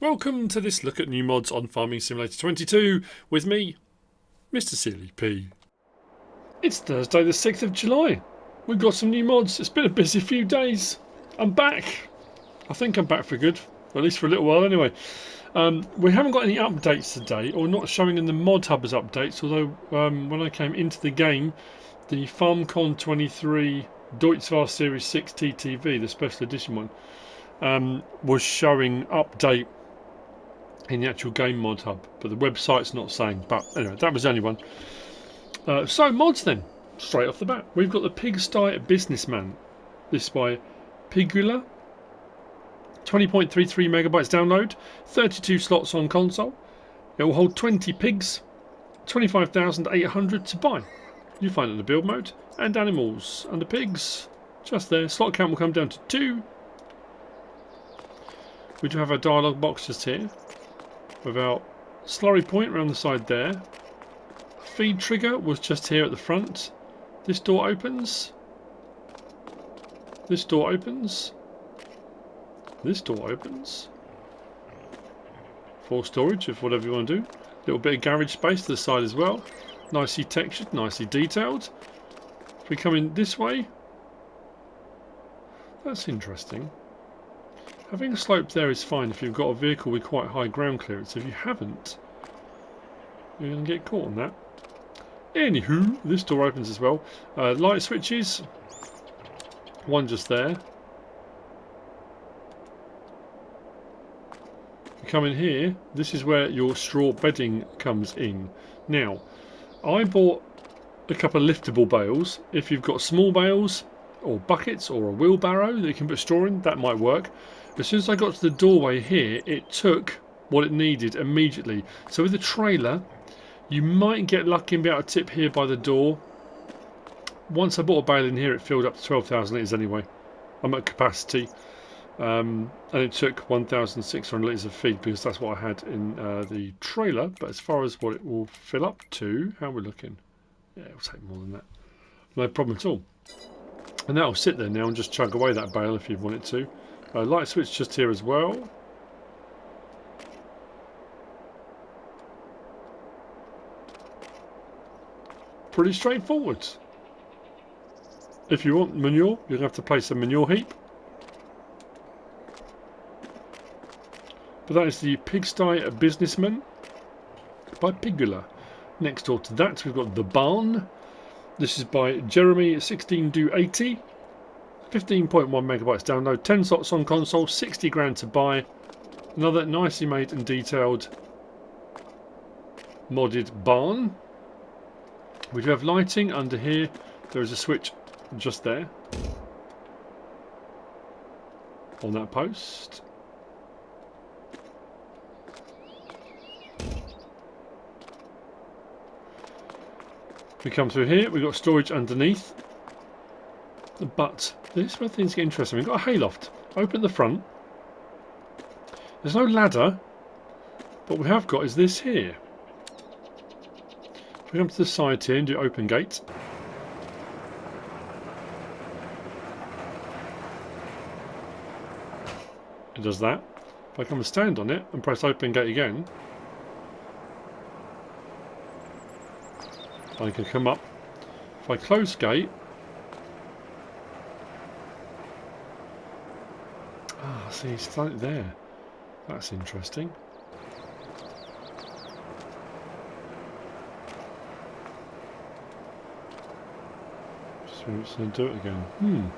Welcome to this look at new mods on Farming Simulator 22 with me, MrSealyp. It's Thursday the 6th of July. We've got some new mods. It's been a busy few days. I'm back. I think I'm back for good, at least for a little while anyway. We haven't got any updates today, or not showing in the mod hub as updates, although when I came into the game, the FarmCon 23 Deutschwar Series 6 TTV, the special edition one, was showing update in the actual game mod hub, but the website's not saying. But anyway, that was the only one. So mods then, straight off the bat, we've got the Pigsty Businessman. This by Pigula, 20.33 megabytes download, 32 slots on console. It will hold 20 pigs, 25,800 to buy. You find it in the build mode, and animals and the pigs just there. Slot count will come down to 2. We do have a dialogue box just here, with our slurry point around the side there. Feed trigger was just here at the front. This door opens. This door opens. This door opens. For storage, if whatever you want to do. Little bit of garage space to the side as well. Nicely textured, nicely detailed. If we come in this way, that's interesting. Having a slope there is fine if you've got a vehicle with quite high ground clearance. If you haven't, you're going to get caught on that. Anywho, this door opens as well. Light switches. One just there. You come in here, this is where your straw bedding comes in. Now, I bought a couple of liftable bales. If you've got small bales or buckets or a wheelbarrow that you can put straw in, that might work. As soon as I got to the doorway here, it took what it needed immediately. So with the trailer, you might get lucky and be able to tip here by the door. Once I bought a bale in here, it filled up to 12,000 litres anyway. I'm at capacity. And it took 1,600 litres of feed because that's what I had in the trailer. But as far as what it will fill up to, how we're looking? Yeah, it will take more than that. No problem at all. And that'll sit there now and just chug away that bale if you want it to. Light switch just here as well. Pretty straightforward. If you want manure, you're going to have to place a manure heap. But that is the Pigsty Businessman by Pigula. Next door to that, we've got the Barn. This is by Jeremy 16do80. 15.1 megabytes download, 10 slots on console, 60 grand to buy. Another nicely made and detailed modded barn. We do have lighting under here. There is a switch just there on that post. We come through here, we've got storage underneath. But this is where things get interesting. We've got a hayloft open at the front. There's no ladder. What we have got is this here. If we come to the side here and do open gate. It does that. If I come and stand on it and press open gate again, I can come up. If I close gate, see, it's like there. That's interesting. Just going to do it again.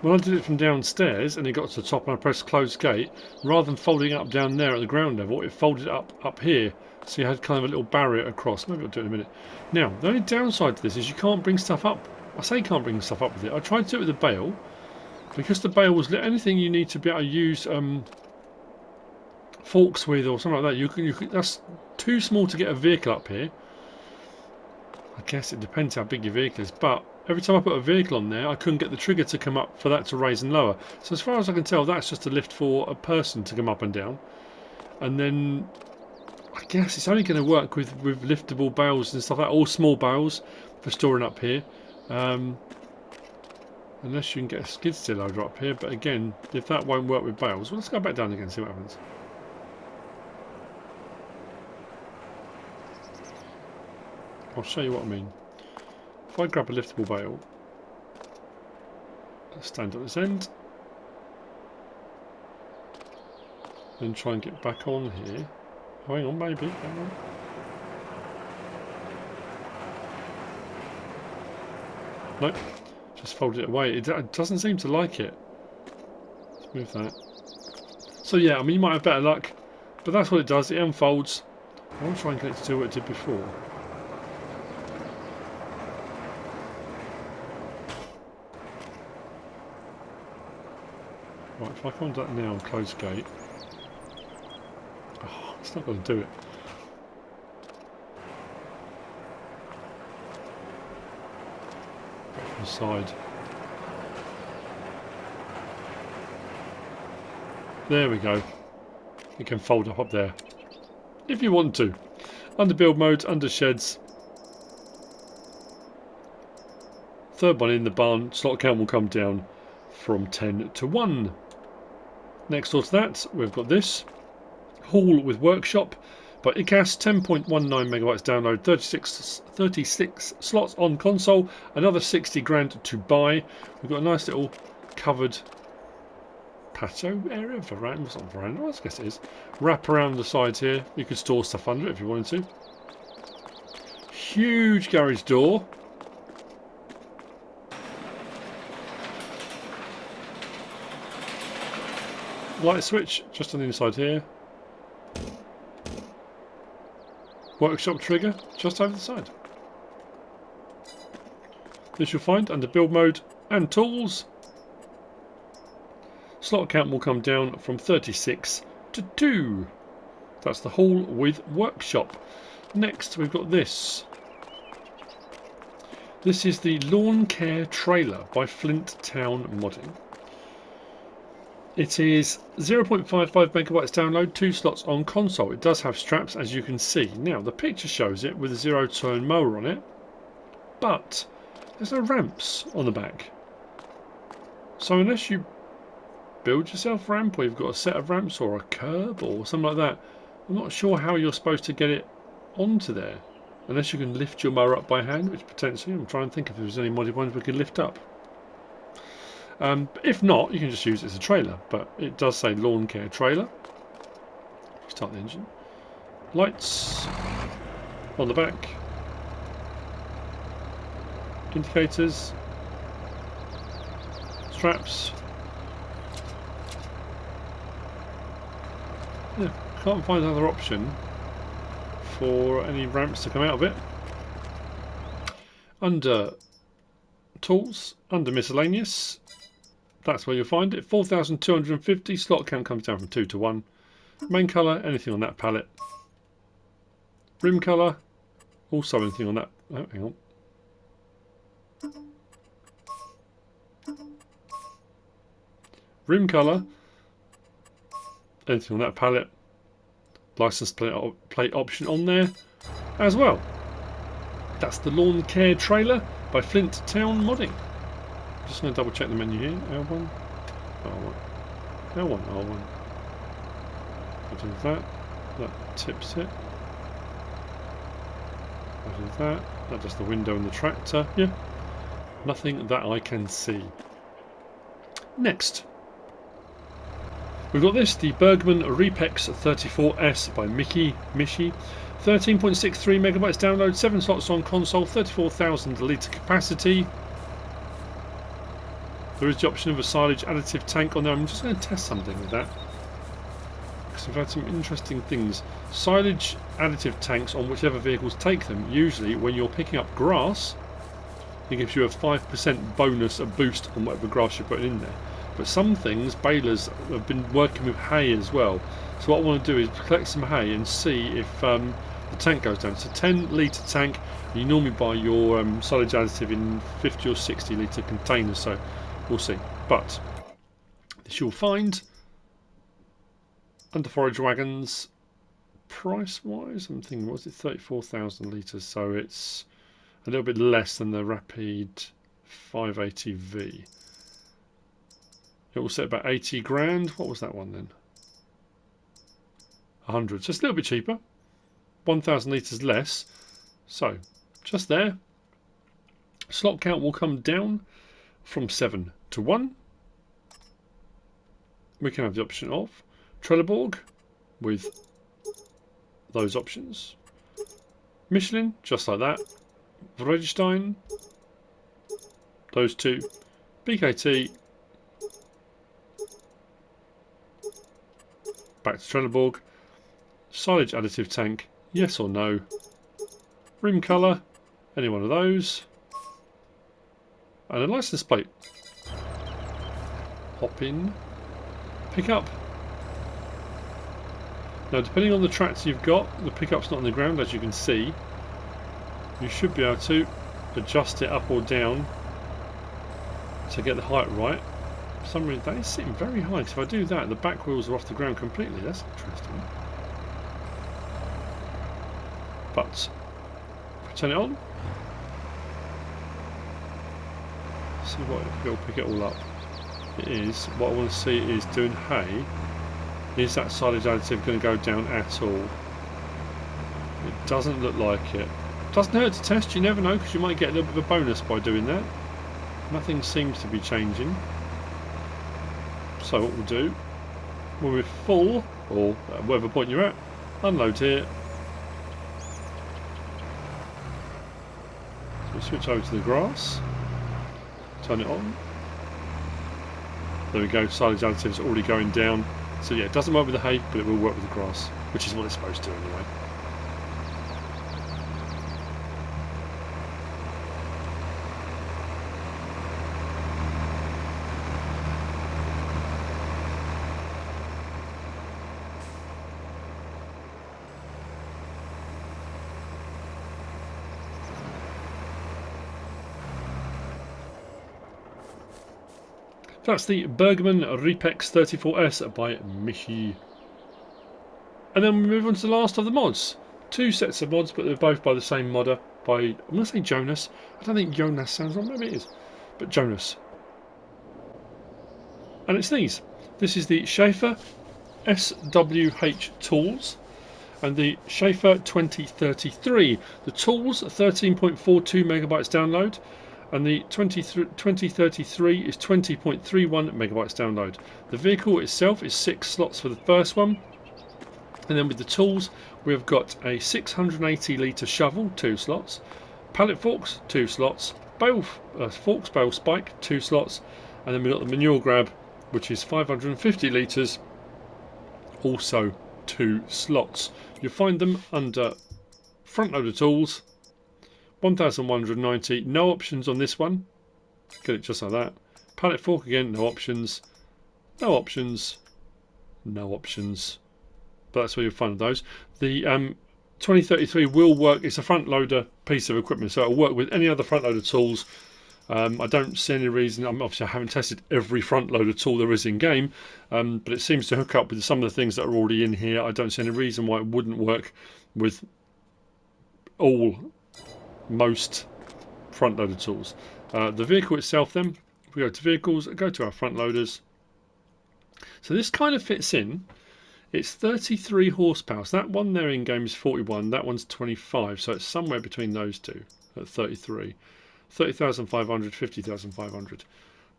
When I did it from downstairs and it got to the top and I pressed close gate, rather than folding up down there at the ground level, it folded up here. So you had kind of a little barrier across. Maybe I'll do it in a minute. Now, the only downside to this is you can't bring stuff up. I say you can't bring stuff up with it. I tried to do it with the bale. Because the bale was lit, anything you need to be able to use forks with or something like that, you can, that's too small to get a vehicle up here. I guess it depends how big your vehicle is, but every time I put a vehicle on there, I couldn't get the trigger to come up for that to raise and lower. So as far as I can tell, that's just a lift for a person to come up and down. And then I guess it's only going to work with liftable bales and stuff like that, all small bales for storing up here. Unless you can get a skid steer loader up here, but again, if that won't work with bales, well, let's go back down again and see what happens. I'll show you what I mean. If I grab a liftable bale, stand at this end, then try and get back on here. Oh, hang on, maybe. Hang on. Nope. Just fold it away. It doesn't seem to like it. Let's move that. So yeah, I mean, you might have better luck, but that's what it does. It unfolds. I want to try and get it to do what it did before. Right, if I can't do that now and close gate. Oh, it's not going to do it. Back from the side. There we go. You can fold up there. If you want to. Under build mode, under sheds. Third one in the barn, slot count will come down from 10 to 1. Next door to that, we've got this. Hall with workshop by ikas, 10.19 megabytes download, 36 slots on console, another 60 grand to buy. We've got a nice little covered patio area, veranda, it's not veranda, I guess it is. Wrap around the sides here, you could store stuff under it if you wanted to. Huge garage door. Light switch just on the inside here. Workshop trigger just over the side. This you'll find under build mode and tools. Slot count will come down from 36 to 2. That's the hall with workshop. Next we've got this. This is the LawnCare trailer by FlintTown modding. It is 0.55 megabytes download, 2 slots on console. It does have straps, as you can see. Now, the picture shows it with a zero-turn mower on it, but there's no ramps on the back. So unless you build yourself a ramp, or you've got a set of ramps, or a curb, or something like that, I'm not sure how you're supposed to get it onto there. Unless you can lift your mower up by hand, which potentially, I'm trying to think if there's any modded ones we could lift up. If not, you can just use it as a trailer, but it does say LawnCare trailer. Start the engine. Lights on the back. Indicators. Straps. Yeah, can't find another option for any ramps to come out of it. Under tools, under miscellaneous. That's where you'll find it. 4,250. Slot count comes down from 2 to 1. Main colour, anything on that palette. Rim colour, also anything on that. Oh, hang on. Rim colour, anything on that palette. License plate option on there as well. That's the LawnCare trailer by FlintTown modding. Just going to double check the menu here. L1, R1, L1, R1. I do that. That tips it. I do that. That does the window and the tractor. Yeah. Nothing that I can see. Next. We've got this, the Bergmann Repex 34S by Michi. 13.63 megabytes download, 7 slots on console, 34,000 litre capacity. There is the option of a silage additive tank on there. I'm just going to test something with that, because we've had some interesting things. Silage additive tanks on whichever vehicles take them. Usually when you're picking up grass, it gives you a 5% bonus, a boost on whatever grass you're putting in there. But some things, balers have been working with hay as well. So what I want to do is collect some hay and see if the tank goes down. It's a 10 litre tank. You normally buy your silage additive in 50 or 60 litre containers, so we'll see. But this you'll find under forage wagons. Price wise, I'm thinking, was it 34,000 litres? So it's a little bit less than the Rapid 580V. It will set about 80 grand. What was that one then? 100. So it's a little bit cheaper. 1,000 litres less. So just there. Slot count will come down from 7 to 1. We can have the option of Trelleborg with those options. Michelin, just like that. Vredestein, those two. BKT, back to Trelleborg. Silage additive tank, yes or no. Rim colour, any one of those. And a license plate. Hop in, pick up. Now, depending on the tractor you've got, the pickup's not on the ground, as you can see. You should be able to adjust it up or down to get the height right. For some reason, that is sitting very high. So if I do that, the back wheels are off the ground completely. That's interesting. But if I turn it on, see what if it'll pick it all up. It is. What I want to see is doing hay. Is that silage additive going to go down at all? It doesn't look like it. Doesn't hurt to test, you never know, because you might get a little bit of a bonus by doing that. Nothing seems to be changing. So what we'll do, when we're full, or at whatever point you're at, unload here. So we switch over to the grass, turn it on. There we go, silage additive is already going down. So yeah, it doesn't work with the hay, but it will work with the grass, which is what it's supposed to anyway. That's the Bergmann Repex 34S by Michi. And then we move on to the last of the mods. Two sets of mods, but they're both by the same modder, by, I'm going to say Jonas. I don't think Jonas sounds right, maybe it is. But Jonas. And it's these. This is the Schäffer SWH Tools and the Schäffer 2033. The tools are 13.42 megabytes download. And the 2033 is 20.31 megabytes download. The vehicle itself is 6 slots for the first one. And then with the tools, we've got a 680 litre shovel, 2 slots. Pallet forks, 2 slots. Forks, bale spike, 2 slots. And then we've got the manure grab, which is 550 litres, also 2 slots. You'll find them under front loader tools. 1190, no options on this one. Get it just like that. Pallet fork again, no options. No options. No options. But that's where you'll find those. The 2033 will work. It's a front loader piece of equipment, so it'll work with any other front loader tools. I don't see any reason. Obviously, I haven't tested every front loader tool there is in game, but it seems to hook up with some of the things that are already in here. I don't see any reason why it wouldn't work with most front loader tools. The vehicle itself then, if we go to vehicles, go to our front loaders. So this kind of fits in. It's 33 horsepower. So that one there in game is 41, that one's 25, so it's somewhere between those two at 33. 30,500, 50,500.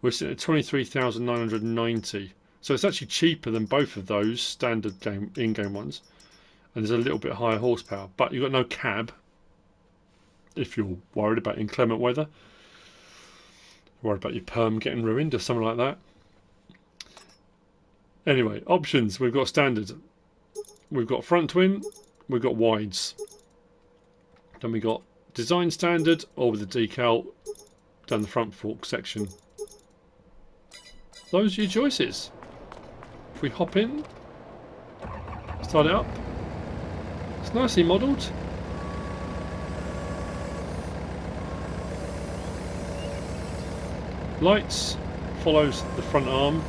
We're sitting at 23,990. So it's actually cheaper than both of those standard in-game ones. And there's a little bit higher horsepower, but you've got no cab. If you're worried about inclement weather, worried about your perm getting ruined or something like that. Anyway, options. We've got standard. We've got front twin. We've got wides. Then we got design standard or with the decal down the front fork section. Those are your choices. If we hop in, start it up. It's nicely modelled. Lights follows the front arm.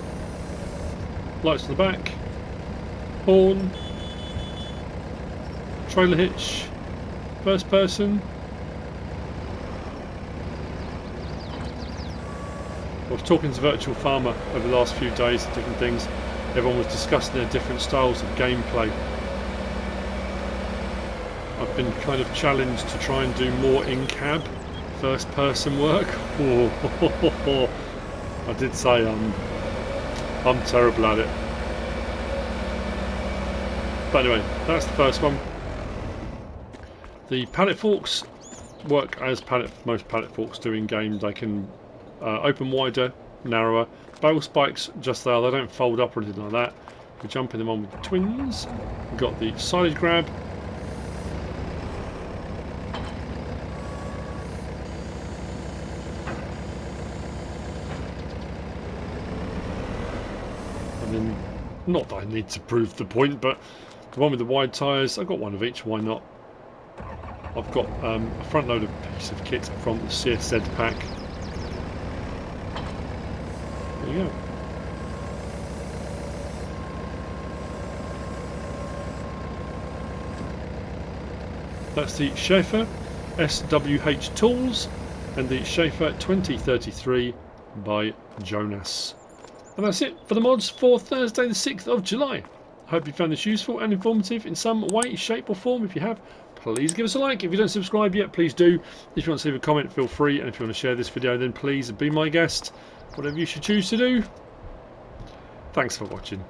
Lights on the back. Horn. Trailer hitch. First person. I was talking to Virtual Farmer over the last few days of different things. Everyone was discussing their different styles of gameplay. I've been kind of challenged to try and do more in-cab first-person work. Oh, I did say I'm terrible at it. But anyway, that's the first one. The pallet forks work as most pallet forks do in game. They can open wider, narrower. Barrel spikes just there, they don't fold up or anything like that. We're jumping them on with the twins. We've got the silage grab. I mean, not that I need to prove the point, but the one with the wide tyres, I've got one of each, why not? I've got a front loader piece of kit from the CSZ pack. There you go. That's the Schäffer SWH Tools and the Schäffer 2033 by Jonas. And that's it for the mods for Thursday the 6th of July. I hope you found this useful and informative in some way, shape or form. If you have, please give us a like. If you don't subscribe yet, please do. If you want to leave a comment, feel free. And if you want to share this video, then please be my guest. Whatever you should choose to do. Thanks for watching.